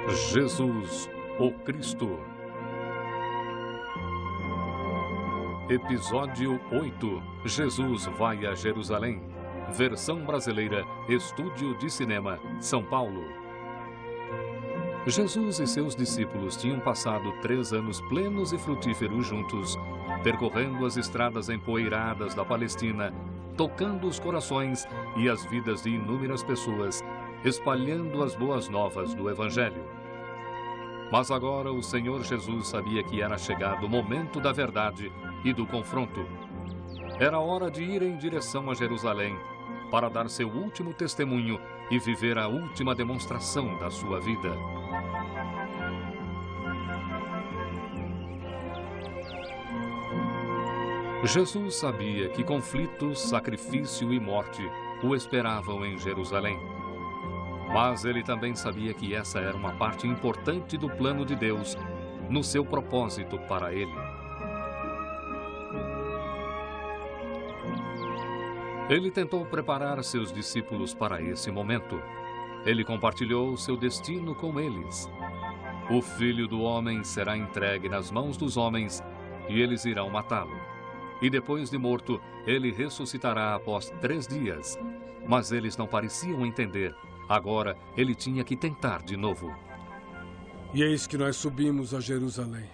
Jesus, o Cristo. Episódio 8. Jesus vai a Jerusalém. Versão brasileira, Estúdio de Cinema, São Paulo. Jesus e seus discípulos tinham passado 3 anos plenos e frutíferos juntos, percorrendo as estradas empoeiradas da Palestina, tocando os corações e as vidas de inúmeras pessoas, espalhando as boas novas do Evangelho. Mas agora o Senhor Jesus sabia que era chegado o momento da verdade e do confronto. Era hora de ir em direção a Jerusalém para dar seu último testemunho e viver a última demonstração da sua vida. Jesus sabia que conflitos, sacrifício e morte o esperavam em Jerusalém. Mas ele também sabia que essa era uma parte importante do plano de Deus, no seu propósito para ele. Ele tentou preparar seus discípulos para esse momento. Ele compartilhou seu destino com eles. O Filho do Homem será entregue nas mãos dos homens e eles irão matá-lo. E depois de morto, ele ressuscitará após 3 dias. Mas eles não pareciam entender. Agora, ele tinha que tentar de novo. E eis que nós subimos a Jerusalém.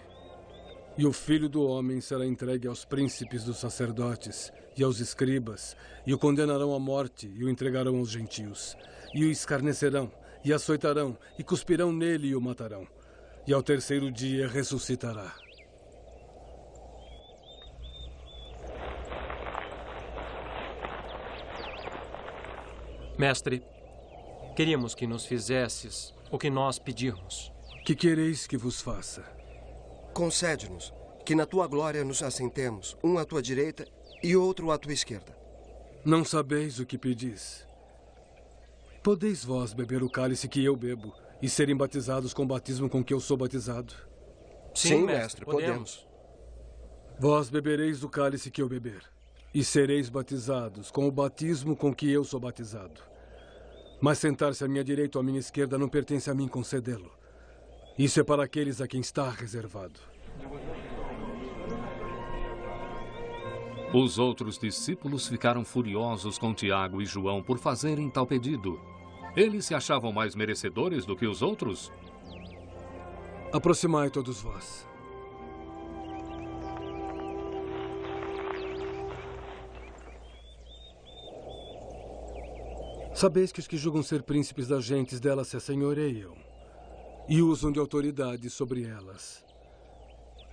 E o Filho do Homem será entregue aos príncipes dos sacerdotes e aos escribas, e o condenarão à morte e o entregarão aos gentios. E o escarnecerão, e açoitarão, e cuspirão nele e o matarão. E ao 3º dia ressuscitará. Mestre, queríamos que nos fizesses o que nós pedirmos. Que quereis que vos faça? Concede-nos que na tua glória nos assentemos, um à tua direita e outro à tua esquerda. Não sabeis o que pedis? Podeis vós beber o cálice que eu bebo e serem batizados com o batismo com que eu sou batizado? Sim, mestre, podemos. Vós bebereis do cálice que eu beber e sereis batizados com o batismo com que eu sou batizado. Mas sentar-se à minha direita ou à minha esquerda não pertence a mim concedê-lo. Isso é para aqueles a quem está reservado. Os outros discípulos ficaram furiosos com Tiago e João por fazerem tal pedido. Eles se achavam mais merecedores do que os outros? Aproximai todos vós. Sabeis que os que julgam ser príncipes das gentes delas se assenhoreiam e usam de autoridade sobre elas.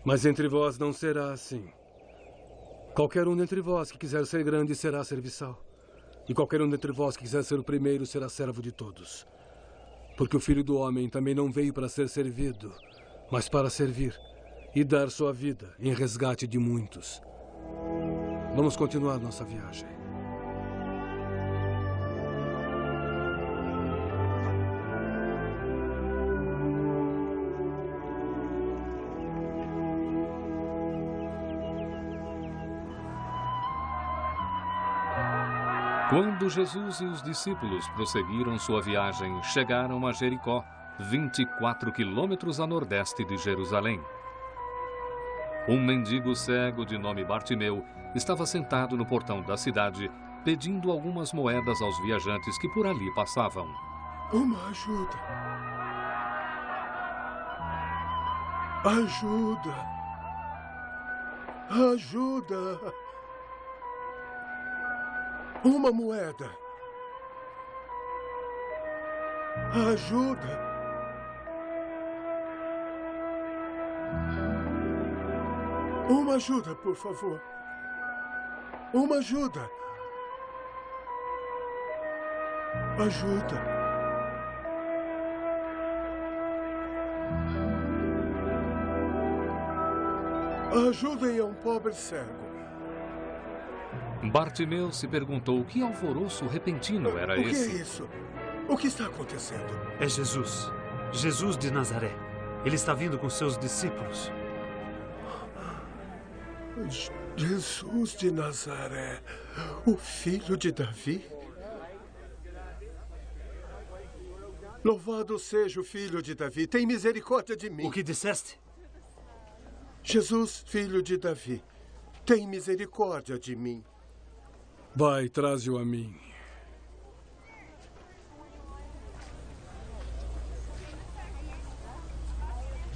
Mas entre vós não será assim. Qualquer um dentre vós que quiser ser grande será serviçal. E qualquer um dentre vós que quiser ser o primeiro será servo de todos. Porque o Filho do Homem também não veio para ser servido, mas para servir e dar sua vida em resgate de muitos. Vamos continuar nossa viagem. Quando Jesus e os discípulos prosseguiram sua viagem, chegaram a Jericó, 24 quilômetros a nordeste de Jerusalém. Um mendigo cego de nome Bartimeu estava sentado no portão da cidade, pedindo algumas moedas aos viajantes que por ali passavam. Uma ajuda. Ajuda. Ajuda. Uma moeda. Ajuda. Uma ajuda, por favor. Uma ajuda. Ajuda. Ajudem a um pobre cego. Bartimeu se perguntou que alvoroço repentino era esse. O que é isso? O que está acontecendo? É Jesus. Jesus de Nazaré. Ele está vindo com seus discípulos. Jesus de Nazaré, o filho de Davi? Louvado seja o Filho de Davi. Tem misericórdia de mim. O que disseste? Jesus, filho de Davi, tem misericórdia de mim. Vai, traze-o a mim.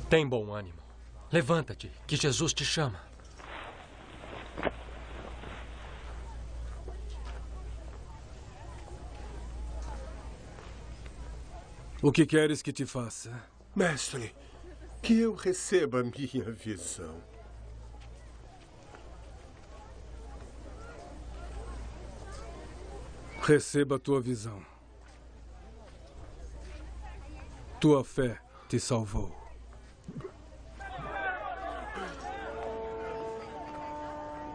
Tem bom ânimo. Levanta-te, que Jesus te chama. O que queres que te faça? Mestre, que eu receba a minha visão. Receba a tua visão. Tua fé te salvou.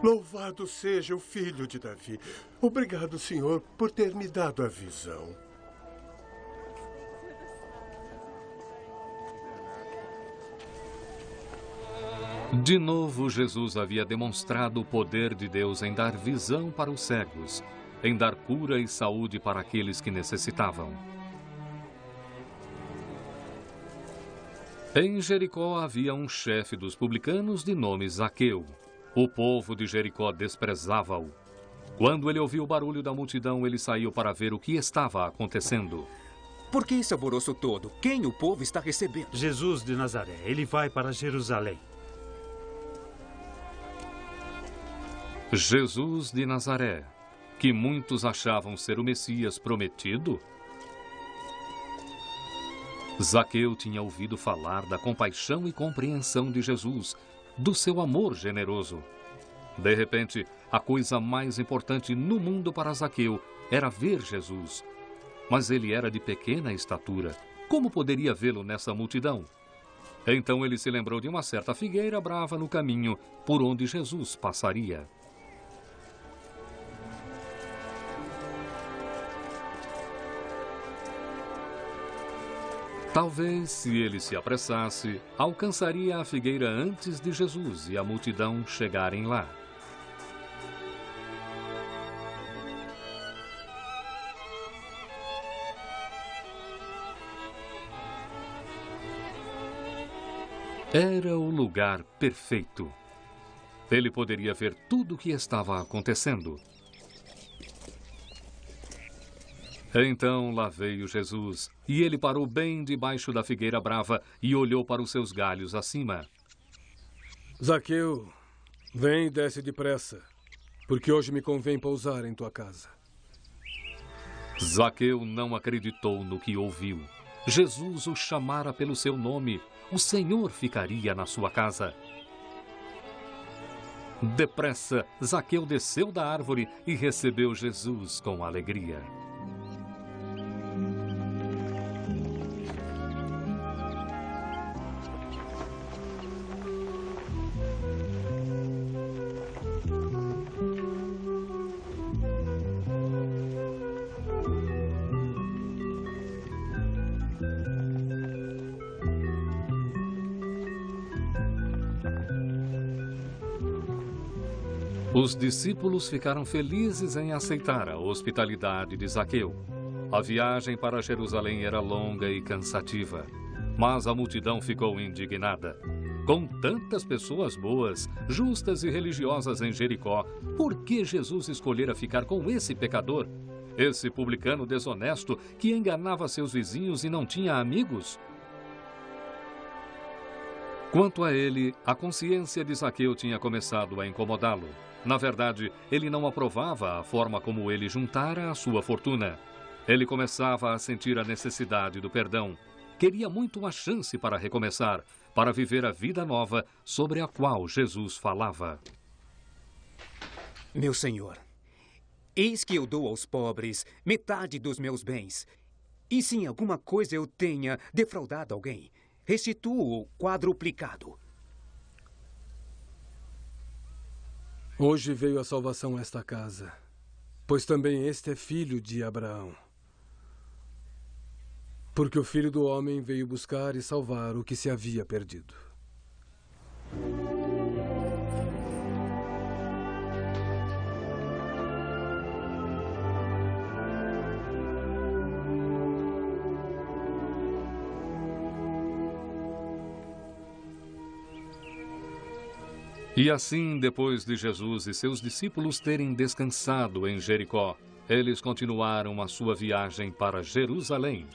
Louvado seja o Filho de Davi. Obrigado, Senhor, por ter me dado a visão. De novo, Jesus havia demonstrado o poder de Deus em dar visão para os cegos, em dar cura e saúde para aqueles que necessitavam. Em Jericó havia um chefe dos publicanos de nome Zaqueu. O povo de Jericó desprezava-o. Quando ele ouviu o barulho da multidão, ele saiu para ver o que estava acontecendo. Por que esse alvoroço todo? Quem o povo está recebendo? Jesus de Nazaré. Ele vai para Jerusalém. Jesus de Nazaré, que muitos achavam ser o Messias prometido? Zaqueu tinha ouvido falar da compaixão e compreensão de Jesus, do seu amor generoso. De repente, a coisa mais importante no mundo para Zaqueu era ver Jesus. Mas ele era de pequena estatura. Como poderia vê-lo nessa multidão? Então ele se lembrou de uma certa figueira brava no caminho por onde Jesus passaria. Talvez, se ele se apressasse, alcançaria a figueira antes de Jesus e a multidão chegarem lá. Era o lugar perfeito. Ele poderia ver tudo o que estava acontecendo. Então lá veio Jesus, e ele parou bem debaixo da figueira brava e olhou para os seus galhos acima. Zaqueu, vem e desce depressa, porque hoje me convém pousar em tua casa. Zaqueu não acreditou no que ouviu. Jesus o chamara pelo seu nome. O Senhor ficaria na sua casa. Depressa, Zaqueu desceu da árvore e recebeu Jesus com alegria. Os discípulos ficaram felizes em aceitar a hospitalidade de Zaqueu. A viagem para Jerusalém era longa e cansativa, mas a multidão ficou indignada. Com tantas pessoas boas, justas e religiosas em Jericó, por que Jesus escolhera ficar com esse pecador? Esse publicano desonesto que enganava seus vizinhos e não tinha amigos? Quanto a ele, a consciência de Zaqueu tinha começado a incomodá-lo. Na verdade, ele não aprovava a forma como ele juntara a sua fortuna. Ele começava a sentir a necessidade do perdão. Queria muito uma chance para recomeçar, para viver a vida nova sobre a qual Jesus falava. Meu Senhor, eis que eu dou aos pobres metade dos meus bens. E se em alguma coisa eu tenha defraudado alguém, restituo quadruplicado. Hoje veio a salvação a esta casa, pois também este é filho de Abraão. Porque o Filho do Homem veio buscar e salvar o que se havia perdido. E assim, depois de Jesus e seus discípulos terem descansado em Jericó, eles continuaram a sua viagem para Jerusalém.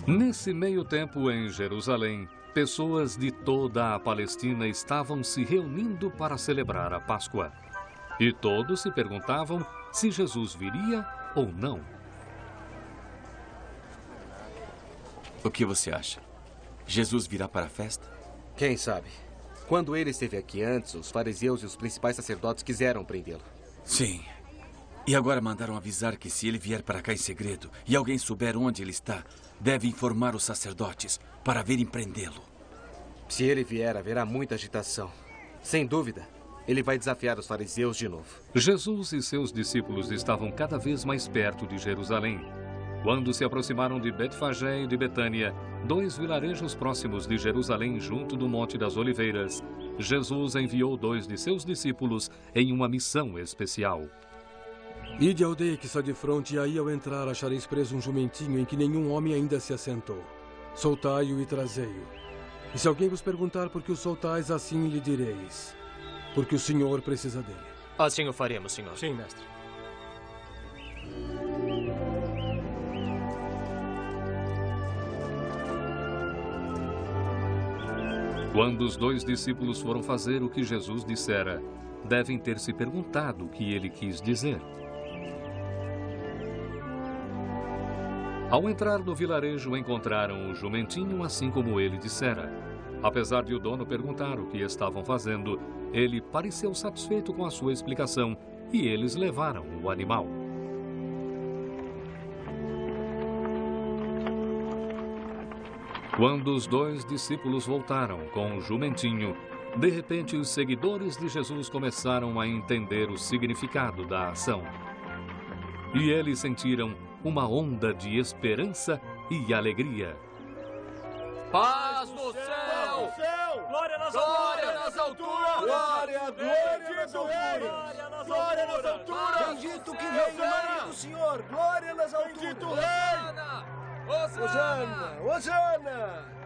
Nesse meio tempo, em Jerusalém, pessoas de toda a Palestina estavam se reunindo para celebrar a Páscoa. E todos se perguntavam se Jesus viria ou não. O que você acha? Jesus virá para a festa? Quem sabe? Quando ele esteve aqui antes, os fariseus e os principais sacerdotes quiseram prendê-lo. Sim. E agora mandaram avisar que se ele vier para cá em segredo e alguém souber onde ele está, deve informar os sacerdotes para virem prendê-lo. Se ele vier, haverá muita agitação. Sem dúvida, ele vai desafiar os fariseus de novo. Jesus e seus discípulos estavam cada vez mais perto de Jerusalém. Quando se aproximaram de Betfagé e de Betânia, 2 vilarejos próximos de Jerusalém, junto do Monte das Oliveiras, Jesus enviou 2 de seus discípulos em uma missão especial. Ide à aldeia que está de fronte, e aí ao entrar achareis preso um jumentinho em que nenhum homem ainda se assentou. Soltai-o e trazei-o. E se alguém vos perguntar por que o soltais, assim lhe direis: porque o Senhor precisa dele. Assim o faremos, Senhor. Sim, mestre. Quando os 2 discípulos foram fazer o que Jesus dissera, devem ter se perguntado o que ele quis dizer. Ao entrar no vilarejo, encontraram o jumentinho assim como ele dissera. Apesar de o dono perguntar o que estavam fazendo, ele pareceu satisfeito com a sua explicação e eles levaram o animal. Quando os 2 discípulos voltaram com o jumentinho, de repente os seguidores de Jesus começaram a entender o significado da ação. E eles sentiram uma onda de esperança e alegria. Paz no céu! Glória nas alturas! Glória a Deus! Glória nas alturas! Bendito que vem o nome do Senhor! Glória nas alturas! Bendito o Rei! Hosana! Hosana!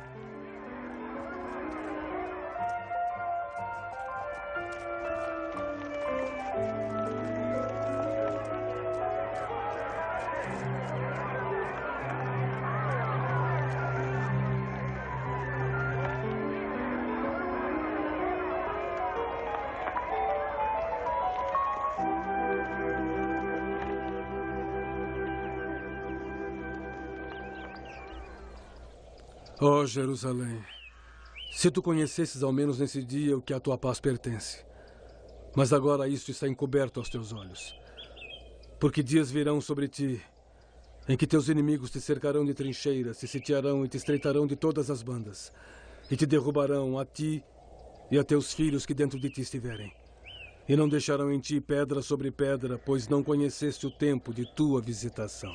Ó Jerusalém, se tu conhecesses ao menos nesse dia o que a tua paz pertence. Mas agora isto está encoberto aos teus olhos. Porque dias virão sobre ti, em que teus inimigos te cercarão de trincheiras, te sitiarão e te estreitarão de todas as bandas, e te derrubarão a ti e a teus filhos que dentro de ti estiverem. E não deixarão em ti pedra sobre pedra, pois não conheceste o tempo de tua visitação.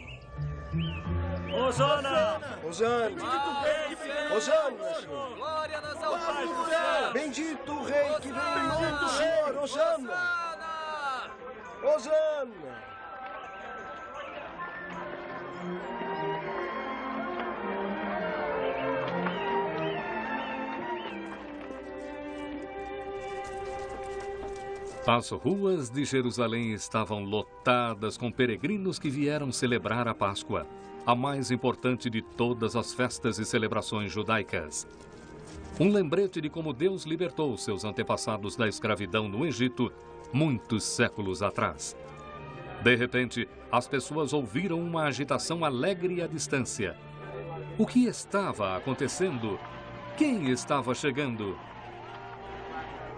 Hosana! Hosana! Hosana, Senhor! Glória nas alturas! Bendito o Rei que vem em nome do Senhor! Hosana! Hosana! As ruas de Jerusalém estavam lotadas com peregrinos que vieram celebrar a Páscoa, a mais importante de todas as festas e celebrações judaicas. Um lembrete de como Deus libertou seus antepassados da escravidão no Egito muitos séculos atrás. De repente, as pessoas ouviram uma agitação alegre à distância. O que estava acontecendo? Quem estava chegando?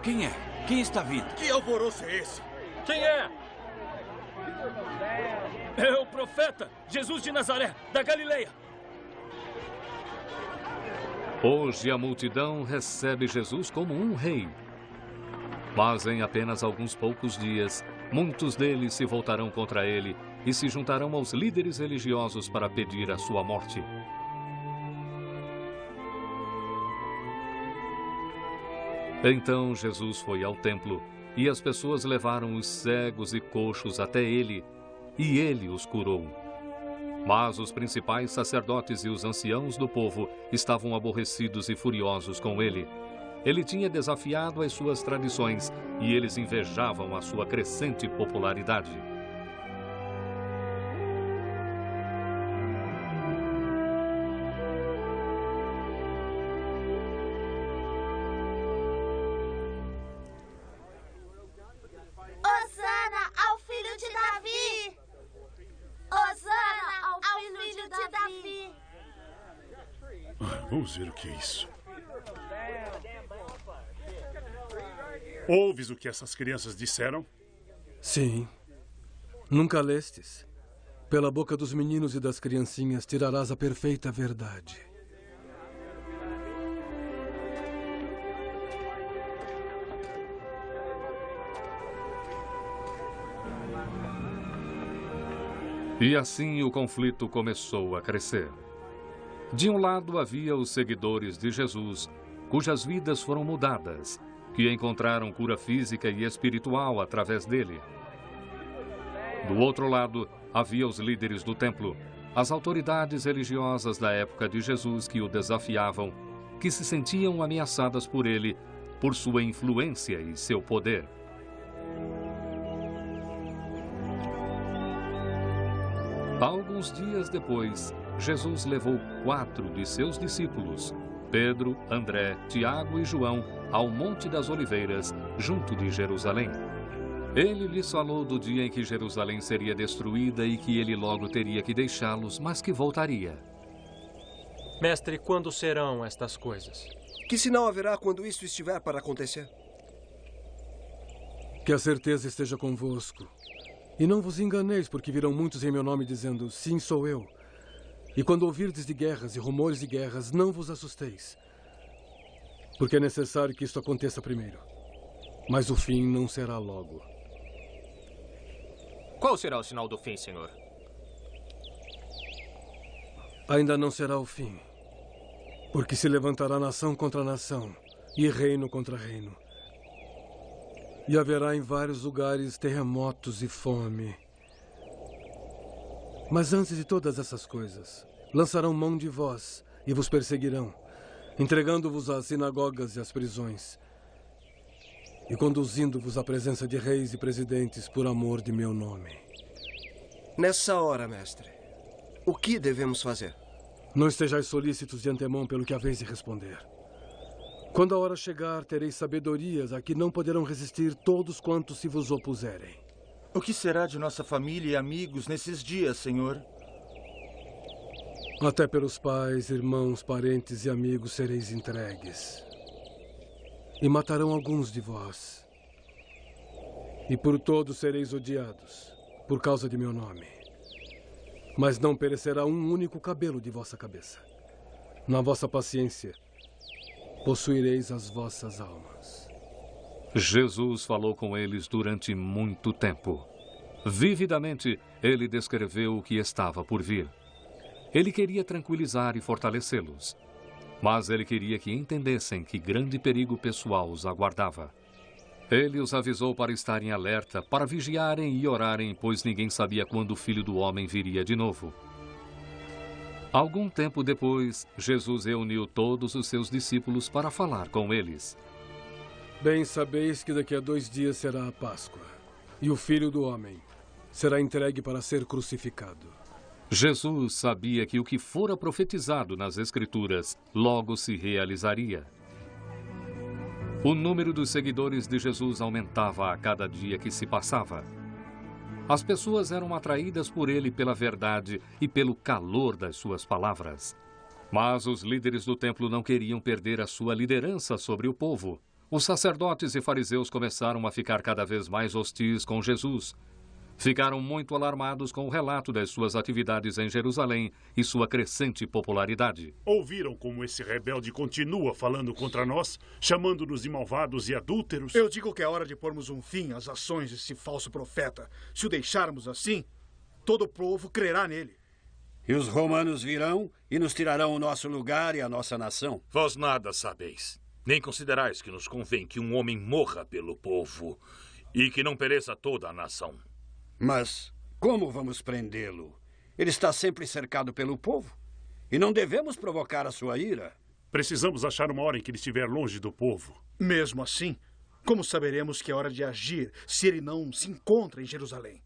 Quem é? Quem está vindo? Que alvoroço é esse? Quem é? É o profeta Jesus de Nazaré, da Galileia. Hoje a multidão recebe Jesus como um rei. Mas em apenas alguns poucos dias, muitos deles se voltarão contra ele e se juntarão aos líderes religiosos para pedir a sua morte. Então Jesus foi ao templo e as pessoas levaram os cegos e coxos até ele, e ele os curou. Mas os principais sacerdotes e os anciãos do povo estavam aborrecidos e furiosos com ele. Ele tinha desafiado as suas tradições e eles invejavam a sua crescente popularidade. Hosana ao filho de Davi! Hosana ao filho de Davi! Vamos ver o que é isso. Ouves o que essas crianças disseram? Sim. Nunca lestes. Pela boca dos meninos e das criancinhas tirarás a perfeita verdade. E assim o conflito começou a crescer. De um lado havia os seguidores de Jesus, cujas vidas foram mudadas, que encontraram cura física e espiritual através dele. Do outro lado, havia os líderes do templo, as autoridades religiosas da época de Jesus que o desafiavam, que se sentiam ameaçadas por ele, por sua influência e seu poder. Alguns dias depois, Jesus levou 4 de seus discípulos, Pedro, André, Tiago e João, ao Monte das Oliveiras, junto de Jerusalém. Ele lhes falou do dia em que Jerusalém seria destruída e que ele logo teria que deixá-los, mas que voltaria. Mestre, quando serão estas coisas? Que sinal haverá quando isso estiver para acontecer? Que a certeza esteja convosco. E não vos enganeis, porque virão muitos em meu nome dizendo, sim, sou eu. E quando ouvirdes de guerras e rumores de guerras, não vos assusteis. Porque é necessário que isto aconteça primeiro. Mas o fim não será logo. Qual será o sinal do fim, senhor? Ainda não será o fim. Porque se levantará nação contra nação e reino contra reino. E haverá em vários lugares terremotos e fome. Mas antes de todas essas coisas, lançarão mão de vós e vos perseguirão, entregando-vos às sinagogas e às prisões, e conduzindo-vos à presença de reis e presidentes por amor de meu nome. Nessa hora, mestre, o que devemos fazer? Não estejais solícitos de antemão pelo que haveis de responder. Quando a hora chegar, tereis sabedorias a que não poderão resistir todos quantos se vos opuserem. O que será de nossa família e amigos nesses dias, Senhor? Até pelos pais, irmãos, parentes e amigos sereis entregues. E matarão alguns de vós. E por todos sereis odiados, por causa de meu nome. Mas não perecerá um único cabelo de vossa cabeça. Na vossa paciência, possuireis as vossas almas. Jesus falou com eles durante muito tempo. Vividamente, ele descreveu o que estava por vir. Ele queria tranquilizar e fortalecê-los. Mas ele queria que entendessem que grande perigo pessoal os aguardava. Ele os avisou para estarem alerta, para vigiarem e orarem, pois ninguém sabia quando o Filho do Homem viria de novo. Algum tempo depois, Jesus reuniu todos os seus discípulos para falar com eles. Bem sabeis que daqui a 2 dias será a Páscoa, e o Filho do Homem será entregue para ser crucificado. Jesus sabia que o que fora profetizado nas Escrituras logo se realizaria. O número dos seguidores de Jesus aumentava a cada dia que se passava. As pessoas eram atraídas por ele pela verdade e pelo calor das suas palavras. Mas os líderes do templo não queriam perder a sua liderança sobre o povo. Os sacerdotes e fariseus começaram a ficar cada vez mais hostis com Jesus. Ficaram muito alarmados com o relato das suas atividades em Jerusalém e sua crescente popularidade. Ouviram como esse rebelde continua falando contra nós, chamando-nos de malvados e adúlteros? Eu digo que é hora de pormos um fim às ações desse falso profeta. Se o deixarmos assim, todo o povo crerá nele. E os romanos virão e nos tirarão o nosso lugar e a nossa nação. Vós nada sabeis. Nem considerais que nos convém que um homem morra pelo povo e que não pereça toda a nação. Mas como vamos prendê-lo? Ele está sempre cercado pelo povo e não devemos provocar a sua ira. Precisamos achar uma hora em que ele estiver longe do povo. Mesmo assim, como saberemos que é hora de agir se ele não se encontra em Jerusalém?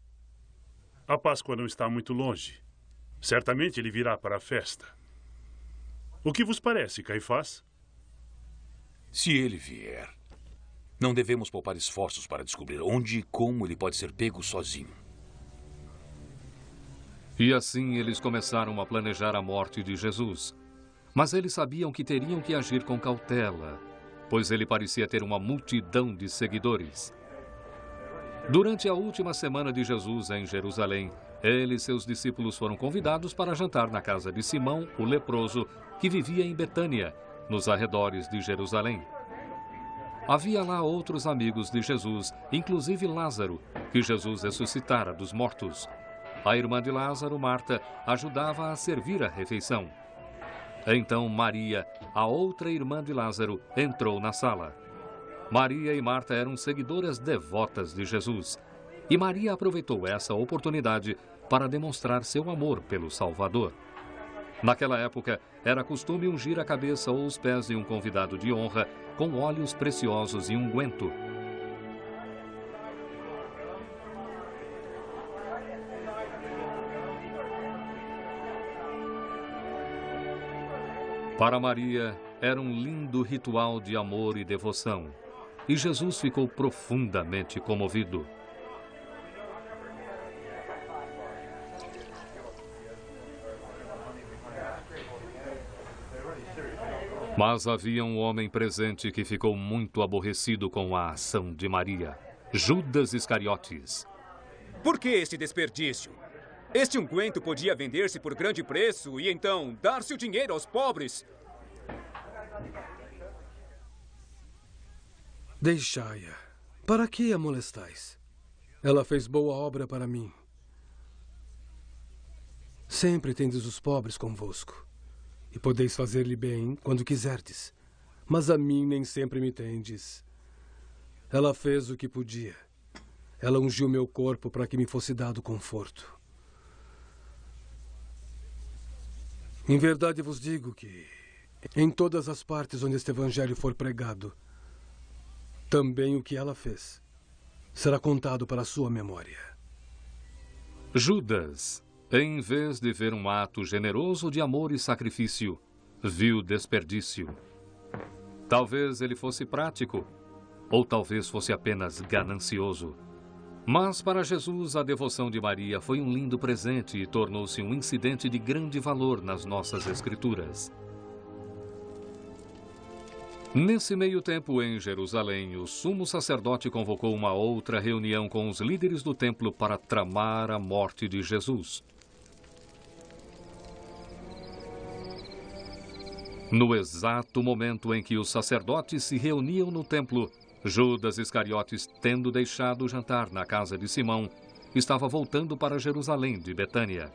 A Páscoa não está muito longe. Certamente ele virá para a festa. O que vos parece, Caifás? Se ele vier, não devemos poupar esforços para descobrir onde e como ele pode ser pego sozinho. E assim eles começaram a planejar a morte de Jesus. Mas eles sabiam que teriam que agir com cautela, pois ele parecia ter uma multidão de seguidores. Durante a última semana de Jesus em Jerusalém, ele e seus discípulos foram convidados para jantar na casa de Simão, o leproso, que vivia em Betânia, nos arredores de Jerusalém. Havia lá outros amigos de Jesus, inclusive Lázaro, que Jesus ressuscitara dos mortos. A irmã de Lázaro, Marta, ajudava a servir a refeição. Então Maria, a outra irmã de Lázaro, entrou na sala. Maria e Marta eram seguidoras devotas de Jesus. E Maria aproveitou essa oportunidade para demonstrar seu amor pelo Salvador. Naquela época, era costume ungir a cabeça ou os pés de um convidado de honra com óleos preciosos e unguento. Para Maria, era um lindo ritual de amor e devoção. E Jesus ficou profundamente comovido. Mas havia um homem presente que ficou muito aborrecido com a ação de Maria, Judas Iscariotes. Por que este desperdício? Este unguento podia vender-se por grande preço e então dar-se o dinheiro aos pobres. Deixai-a. Para que a molestais? Ela fez boa obra para mim. Sempre tendes os pobres convosco. E podeis fazer-lhe bem quando quiserdes. Mas a mim nem sempre me tendes. Ela fez o que podia. Ela ungiu meu corpo para que me fosse dado conforto. Em verdade vos digo que, em todas as partes onde este evangelho for pregado, também o que ela fez será contado para a sua memória. Judas, em vez de ver um ato generoso de amor e sacrifício, viu desperdício. Talvez ele fosse prático, ou talvez fosse apenas ganancioso. Mas para Jesus, a devoção de Maria foi um lindo presente e tornou-se um incidente de grande valor nas nossas Escrituras. Nesse meio tempo, em Jerusalém, o sumo sacerdote convocou uma outra reunião com os líderes do templo para tramar a morte de Jesus. No exato momento em que os sacerdotes se reuniam no templo, Judas Iscariotes, tendo deixado o jantar na casa de Simão, estava voltando para Jerusalém de Betânia.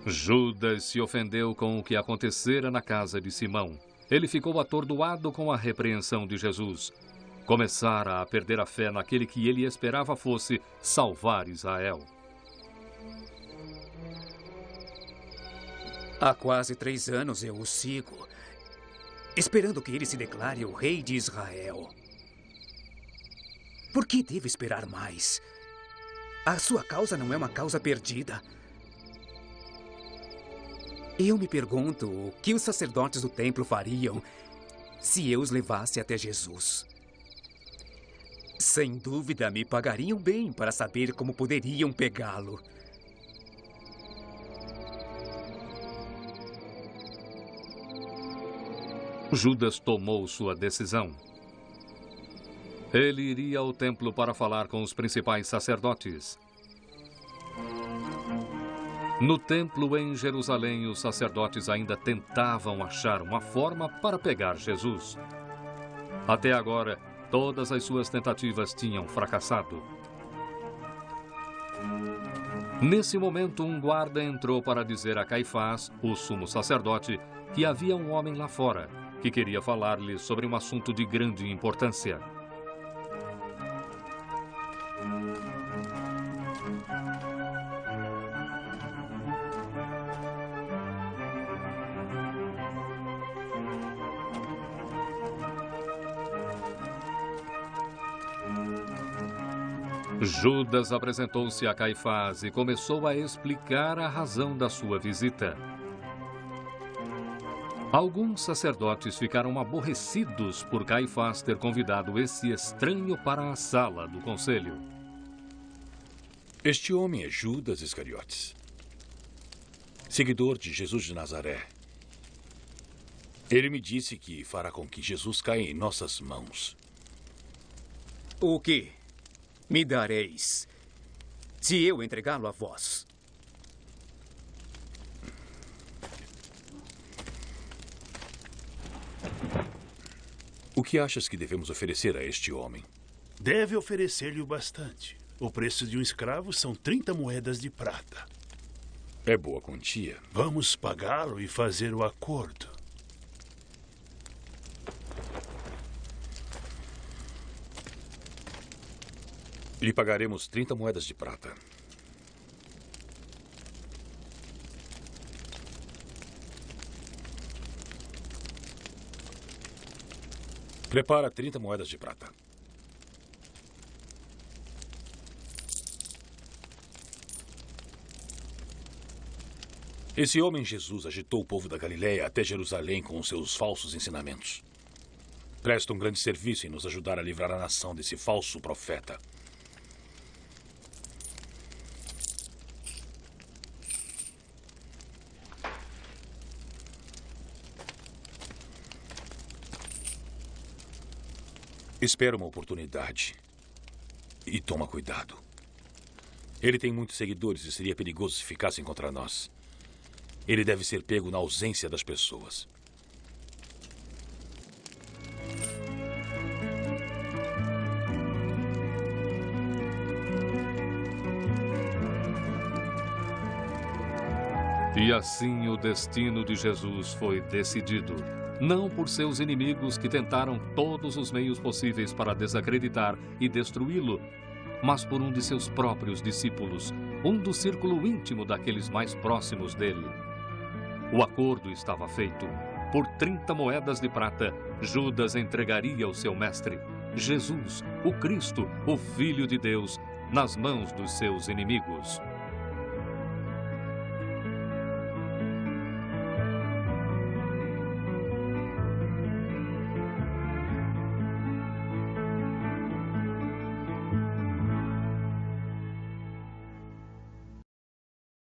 Judas se ofendeu com o que acontecera na casa de Simão. Ele ficou atordoado com a repreensão de Jesus. Começara a perder a fé naquele que ele esperava fosse salvar Israel. Há quase 3 anos eu o sigo, esperando que ele se declare o rei de Israel. Por que devo esperar mais? A sua causa não é uma causa perdida. Eu me pergunto o que os sacerdotes do templo fariam se eu os levasse até Jesus. Sem dúvida, me pagariam bem para saber como poderiam pegá-lo. Judas tomou sua decisão. Ele iria ao templo para falar com os principais sacerdotes. No templo em Jerusalém, os sacerdotes ainda tentavam achar uma forma para pegar Jesus. Até agora, todas as suas tentativas tinham fracassado. Nesse momento, um guarda entrou para dizer a Caifás, o sumo sacerdote, que havia um homem lá fora, que queria falar-lhe sobre um assunto de grande importância. Judas apresentou-se a Caifás e começou a explicar a razão da sua visita. Alguns sacerdotes ficaram aborrecidos por Caifás ter convidado esse estranho para a sala do conselho. Este homem é Judas Iscariotes, seguidor de Jesus de Nazaré. Ele me disse que fará com que Jesus caia em nossas mãos. O que me dareis se eu entregá-lo a vós? O que achas que devemos oferecer a este homem? Deve oferecer-lhe o bastante. O preço de um escravo são 30 moedas de prata. É boa quantia. Vamos pagá-lo e fazer o acordo. Lhe pagaremos 30 moedas de prata. Prepara 30 moedas de prata. Esse homem Jesus agitou o povo da Galileia até Jerusalém com os seus falsos ensinamentos. Presta um grande serviço em nos ajudar a livrar a nação desse falso profeta. Espera uma oportunidade e toma cuidado. Ele tem muitos seguidores e seria perigoso se ficassem contra nós. Ele deve ser pego na ausência das pessoas. E assim o destino de Jesus foi decidido. Não por seus inimigos que tentaram todos os meios possíveis para desacreditar e destruí-lo, mas por um de seus próprios discípulos, um do círculo íntimo daqueles mais próximos dele. O acordo estava feito. Por 30 moedas de prata, Judas entregaria o seu mestre, Jesus, o Cristo, o Filho de Deus, nas mãos dos seus inimigos.